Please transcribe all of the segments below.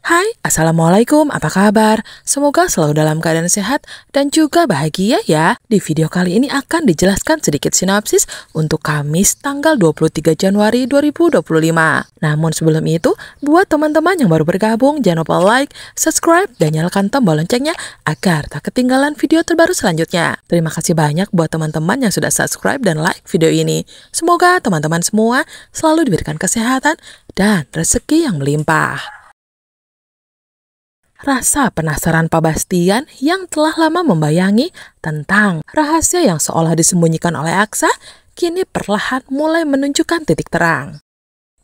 Hai, Assalamualaikum, apa kabar? Semoga selalu dalam keadaan sehat dan juga bahagia ya. Di video kali ini akan dijelaskan sedikit sinopsis untuk Kamis tanggal 23 Januari 2025. Namun sebelum itu, buat teman-teman yang baru bergabung, jangan lupa like, subscribe, dan nyalakan tombol loncengnya agar tak ketinggalan video terbaru selanjutnya. Terima kasih banyak buat teman-teman yang sudah subscribe dan like video ini. Semoga teman-teman semua selalu diberikan kesehatan dan rezeki yang melimpah. Rasa penasaran Pak Bastian yang telah lama membayangi tentang rahasia yang seolah disembunyikan oleh Aksa, kini perlahan mulai menunjukkan titik terang.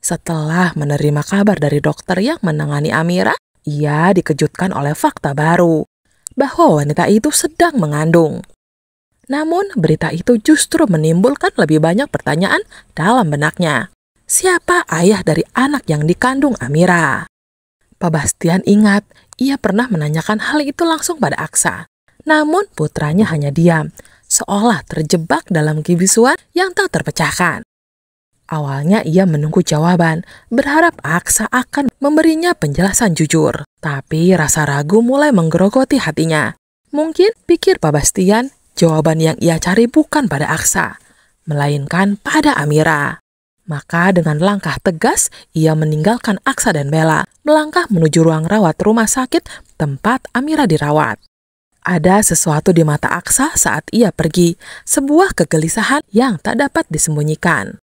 Setelah menerima kabar dari dokter yang menangani Amira, ia dikejutkan oleh fakta baru, bahwa wanita itu sedang mengandung. Namun, berita itu justru menimbulkan lebih banyak pertanyaan dalam benaknya. Siapa ayah dari anak yang dikandung Amira? Pak Bastian ingat, ia pernah menanyakan hal itu langsung pada Aksa. Namun putranya hanya diam, seolah terjebak dalam kebisuan yang tak terpecahkan. Awalnya ia menunggu jawaban, berharap Aksa akan memberinya penjelasan jujur. Tapi rasa ragu mulai menggerogoti hatinya. Mungkin, pikir Pak Bastian, jawaban yang ia cari bukan pada Aksa, melainkan pada Amira. Maka dengan langkah tegas, ia meninggalkan Aksa dan Bella, melangkah menuju ruang rawat rumah sakit tempat Amira dirawat. Ada sesuatu di mata Aksa saat ia pergi, sebuah kegelisahan yang tak dapat disembunyikan.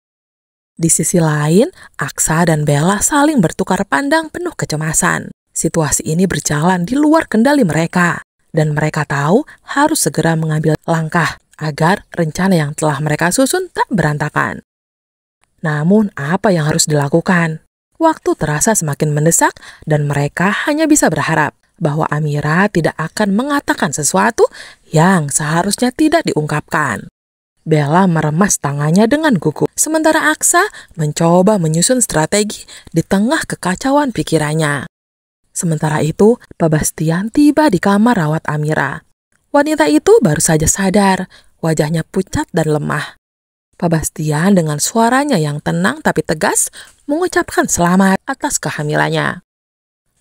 Di sisi lain, Aksa dan Bella saling bertukar pandang penuh kecemasan. Situasi ini berjalan di luar kendali mereka, dan mereka tahu harus segera mengambil langkah agar rencana yang telah mereka susun tak berantakan. Namun, apa yang harus dilakukan? Waktu terasa semakin mendesak dan mereka hanya bisa berharap bahwa Amira tidak akan mengatakan sesuatu yang seharusnya tidak diungkapkan. Bella meremas tangannya dengan gugup, sementara Aksa mencoba menyusun strategi di tengah kekacauan pikirannya. Sementara itu, Pak Bastian tiba di kamar rawat Amira. Wanita itu baru saja sadar, wajahnya pucat dan lemah. Pak Bastian dengan suaranya yang tenang tapi tegas mengucapkan selamat atas kehamilannya.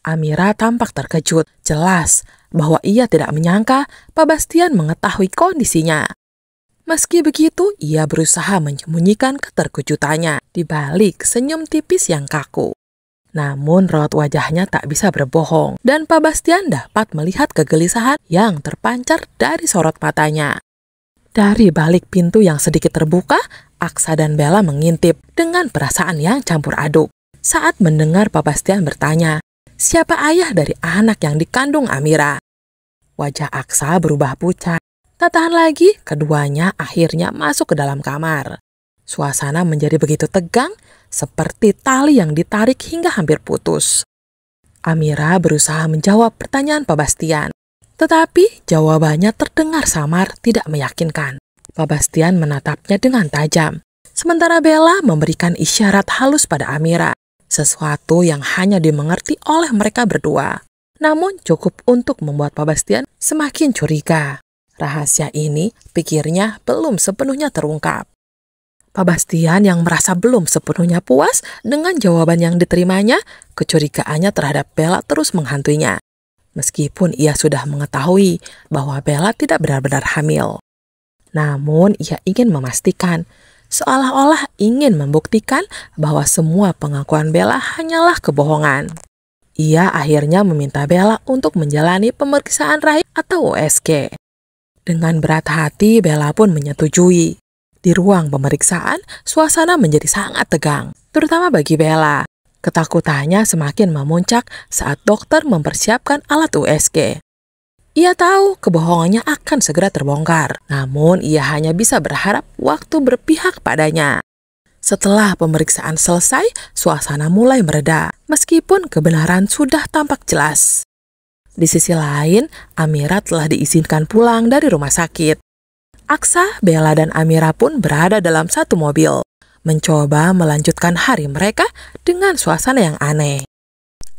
Amira tampak terkejut, jelas bahwa ia tidak menyangka Pak Bastian mengetahui kondisinya. Meski begitu, ia berusaha menyembunyikan keterkejutannya di balik senyum tipis yang kaku. Namun raut wajahnya tak bisa berbohong dan Pak Bastian dapat melihat kegelisahan yang terpancar dari sorot matanya. Dari balik pintu yang sedikit terbuka, Aksa dan Bella mengintip dengan perasaan yang campur aduk. Saat mendengar Pak Bastian bertanya, siapa ayah dari anak yang dikandung Amira? Wajah Aksa berubah pucat. Tak tahan lagi, keduanya akhirnya masuk ke dalam kamar. Suasana menjadi begitu tegang, seperti tali yang ditarik hingga hampir putus. Amira berusaha menjawab pertanyaan Pak Bastian. Tetapi jawabannya terdengar samar, tidak meyakinkan. Pak Bastian menatapnya dengan tajam. Sementara Bella memberikan isyarat halus pada Amira. Sesuatu yang hanya dimengerti oleh mereka berdua. Namun cukup untuk membuat Pak Bastian semakin curiga. Rahasia ini, pikirnya, belum sepenuhnya terungkap. Pak Bastian yang merasa belum sepenuhnya puas dengan jawaban yang diterimanya, kecurigaannya terhadap Bella terus menghantuinya. Meskipun ia sudah mengetahui bahwa Bella tidak benar-benar hamil. Namun ia ingin memastikan, seolah-olah ingin membuktikan bahwa semua pengakuan Bella hanyalah kebohongan. Ia akhirnya meminta Bella untuk menjalani pemeriksaan rahim atau USG. Dengan berat hati, Bella pun menyetujui. Di ruang pemeriksaan, suasana menjadi sangat tegang, terutama bagi Bella. Ketakutannya semakin memuncak saat dokter mempersiapkan alat USG. Ia tahu kebohongannya akan segera terbongkar, namun ia hanya bisa berharap waktu berpihak padanya. Setelah pemeriksaan selesai, suasana mulai mereda, meskipun kebenaran sudah tampak jelas. Di sisi lain, Amira telah diizinkan pulang dari rumah sakit. Aksa, Bella, dan Amira pun berada dalam satu mobil, mencoba melanjutkan hari mereka dengan suasana yang aneh.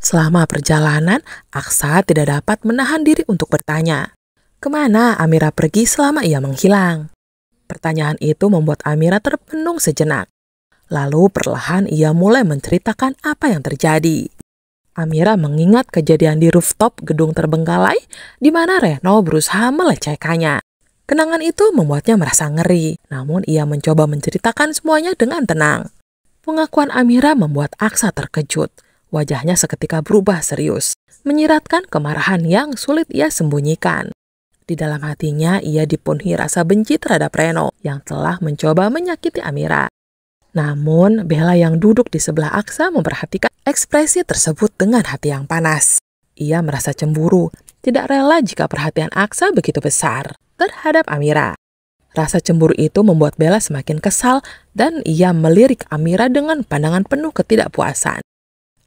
Selama perjalanan, Aksa tidak dapat menahan diri untuk bertanya, kemana Amira pergi selama ia menghilang? Pertanyaan itu membuat Amira terpenung sejenak. Lalu perlahan ia mulai menceritakan apa yang terjadi. Amira mengingat kejadian di rooftop gedung terbengkalai di mana Reno berusaha melecehkannya. Kenangan itu membuatnya merasa ngeri, namun ia mencoba menceritakan semuanya dengan tenang. Pengakuan Amira membuat Aksa terkejut. Wajahnya seketika berubah serius, menyiratkan kemarahan yang sulit ia sembunyikan. Di dalam hatinya, ia dipenuhi rasa benci terhadap Reno yang telah mencoba menyakiti Amira. Namun, Bella yang duduk di sebelah Aksa memperhatikan ekspresi tersebut dengan hati yang panas. Ia merasa cemburu, tidak rela jika perhatian Aksa begitu besar terhadap Amira. Rasa cemburu itu membuat Bella semakin kesal dan ia melirik Amira dengan pandangan penuh ketidakpuasan.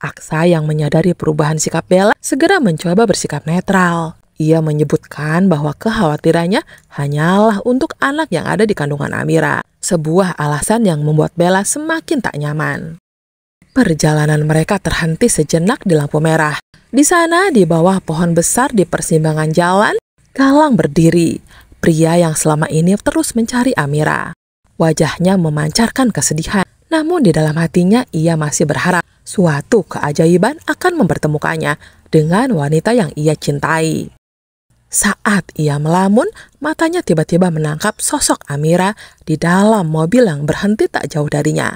Aksa yang menyadari perubahan sikap Bella segera mencoba bersikap netral. Ia menyebutkan bahwa kekhawatirannya hanyalah untuk anak yang ada di kandungan Amira. Sebuah alasan yang membuat Bella semakin tak nyaman. Perjalanan mereka terhenti sejenak di lampu merah. Di sana, di bawah pohon besar di persimpangan jalan, Galang berdiri. Pria yang selama ini terus mencari Amira. Wajahnya memancarkan kesedihan. Namun di dalam hatinya ia masih berharap suatu keajaiban akan mempertemukannya dengan wanita yang ia cintai. Saat ia melamun, matanya tiba-tiba menangkap sosok Amira di dalam mobil yang berhenti tak jauh darinya.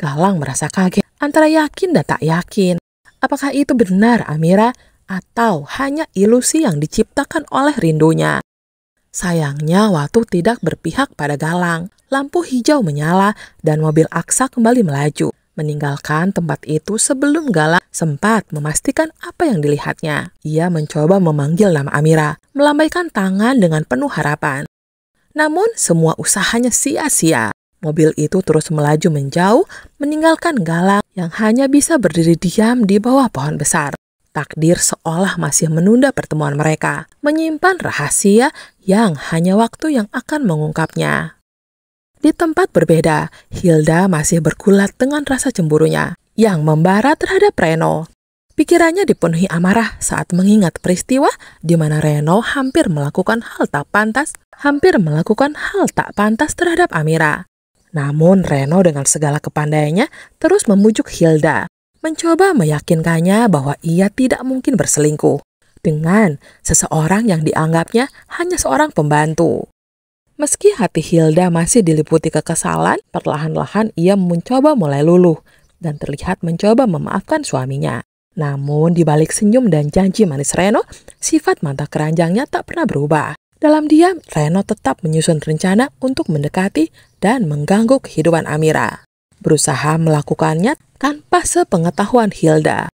Galang merasa kaget, antara yakin dan tak yakin. Apakah itu benar Amira atau hanya ilusi yang diciptakan oleh rindunya? Sayangnya waktu tidak berpihak pada Galang. Lampu hijau menyala dan mobil Aksa kembali melaju, meninggalkan tempat itu sebelum Galang sempat memastikan apa yang dilihatnya. Ia mencoba memanggil nama Amira, melambaikan tangan dengan penuh harapan. Namun semua usahanya sia-sia. Mobil itu terus melaju menjauh, meninggalkan Galang yang hanya bisa berdiri diam di bawah pohon besar. Takdir seolah masih menunda pertemuan mereka, menyimpan rahasia yang hanya waktu yang akan mengungkapnya. Di tempat berbeda, Hilda masih bergulat dengan rasa cemburunya yang membara terhadap Reno. Pikirannya dipenuhi amarah saat mengingat peristiwa di mana Reno hampir melakukan hal tak pantas terhadap Amira. Namun Reno dengan segala kepandaiannya terus membujuk Hilda, mencoba meyakinkannya bahwa ia tidak mungkin berselingkuh dengan seseorang yang dianggapnya hanya seorang pembantu. Meski hati Hilda masih diliputi kekesalan, perlahan-lahan ia mencoba mulai luluh dan terlihat mencoba memaafkan suaminya. Namun di balik senyum dan janji manis Reno, sifat mata keranjangnya tak pernah berubah. Dalam diam, Reno tetap menyusun rencana untuk mendekati dan mengganggu kehidupan Amira. Berusaha melakukannya tanpa sepengetahuan Hilda.